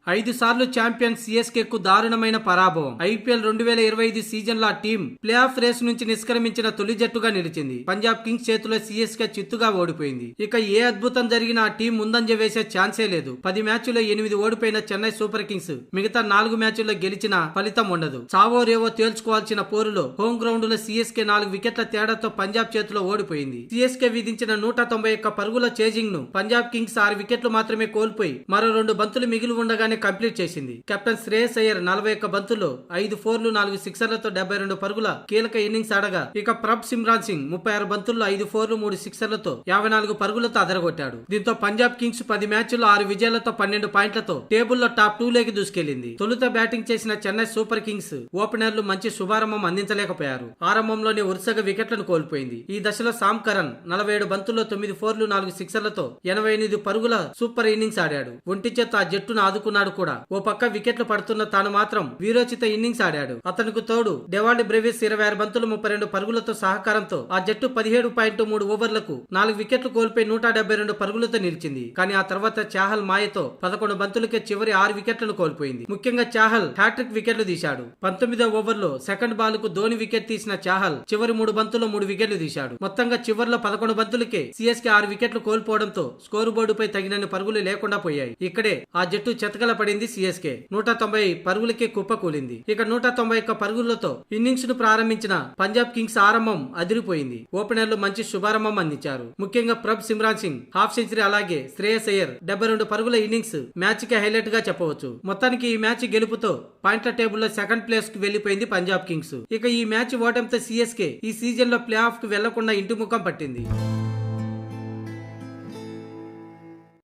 5 సార్లు champion CSK కు దారుణమైన పరాభవం. ఐపీఎల్ 2025 సీజన్ లో ఆ టీం ప్లే ఆఫ్ రేస్ నుంచి నిష్క్రమించిన తొలి జట్టుగా నిలిచింది. పంజాబ్ కింగ్స్ చేతిలో సిఎస్కే చిత్తుగా ఓడిపోయింది. ఇక ఏ అద్భుతం జరిగినా ఆ టీం ముందంజ వేసే ఛాన్సే లేదు. 10 మ్యాచ్ల్లో 8 ఓడిపోయిన చెన్నై సూపర్ కింగ్స్ మిగతా 4 మ్యాచ్ల్లో గెలిచిన ఫలితం ఉండదు. చావో రేవో తేల్చుకోవాల్సిన పోరులో హోమ్ గ్రౌండ్ లో సిఎస్కే 4 వికెట్ల తేడాతో పంజాబ్ చేతిలో ఓడిపోయింది. సిఎస్కే విధించిన 191 పరుగుల చేజింగ్ ను పంజాబ్ కింగ్స్ 6 వికెట్లు మాత్రమే కోల్పోయి మరో 2 బంతులు మిగిలి ఉండగానే కంప్లీట్ చేసింది. కెప్టెన్ శ్రేయస్ అయ్యర్ 41 బంతుల్లో 5 ఫోర్లు 4 సిక్సర్లతో 72 పరుగుల కీలక ఇన్నింగ్స్ ఆడగా, ఇక ప్రభ్ సిమ్రాన్ సింగ్ 36 బంతుల్లో 5 ఫోర్లు 3 సిక్సర్లతో 54 పరుగులతో అదరగొట్టాడు. దీంతో పంజాబ్ కింగ్స్ 10 మ్యాచ్ల్లో 6 విజయాలతో 12 పాయింట్లతో టేబుల్లో టాప్ 2 లోకి దూసుకెళ్లింది. తొలుత బ్యాటింగ్ చేసిన చెన్నై సూపర్ కింగ్స్ ఓపెనర్లు మంచి శుభారంభం అందించలేకపోయారు. ఆరంభంలోనే వరుసగా వికెట్లను కోల్పోయింది. ఈ దశలో సామ్ కరణ్ 47 బంతుల్లో 9 ఫోర్లు 4 సిక్సర్లతో 88 పరుగుల సూపర్ ఇన్నింగ్స్ ఆడాడు. ఒంటి చేత ఆ జట్టును ఆదుకున్నాడు కూడా. ఓ పక్క వికెట్లు పడుతున్న తాను మాత్రం వీరోచిత ఇన్నింగ్స్ ఆడాడు. అతనికి తోడు డెవాల్డ్ బ్రెవిస్ 26 బంతులు 32 పరుగులతో సహకారంతో ఆ జట్టు 17.3 ఓవర్లకు 4 వికెట్లు కోల్పోయి 172 పరుగులతో నిలిచింది. కానీ ఆ తర్వాత చాహల్ మాయతో 11 బంతులకే చివరి 6 వికెట్లను కోల్పోయింది. ముఖ్యంగా చాహల్ హ్యాట్రిక్ వికెట్లు తీశాడు. 19వ ఓవర్లో సెకండ్ బాల్ కు ధోని వికెట్ తీసిన చాహల్ చివరి 3 బంతుల్లో 3 వికెట్లు తీశాడు. మొత్తంగా చివర్లో 11 బంతులకే సిఎస్కే 6 వికెట్లు కోల్పోవడంతో స్కోరు బోర్డుపై తగినన్ని పరుగులు లేకుండా పోయాయి. ఇక్కడే ఆ జట్టు చెతకల పడింది. సిఎస్కే 190 పరుగులకే కుప్పకూలింది. ఇక 191 పరుగులతో ఇన్నింగ్స్ ను ప్రారంభించిన పంజాబ్ కింగ్స్ ఆరంభం అదిరిపోయింది. ఓపెనర్లు మంచి శుభారంభం అందించారు. ముఖ్యంగా ప్రభ్ సిమ్రాన్ సింగ్ హాఫ్ సెంచరీ, అలాగే శ్రేయస్ అయ్యర్ 72 పరుగుల ఇన్నింగ్స్ మ్యాచ్ కి హైలైట్ గా చెప్పవచ్చు. మొత్తానికి ఈ మ్యాచ్ గెలుపుతో పాయింట్ల టేబుల్లో సెకండ్ ప్లేస్ కు వెళ్లిపోయింది పంజాబ్ కింగ్స్. ఇక ఈ మ్యాచ్ ఓటమితో సిఎస్కే ఈ సీజన్ లో ప్లే ఆఫ్ కు వెళ్లకుండా ఇంటి ముఖం పట్టింది.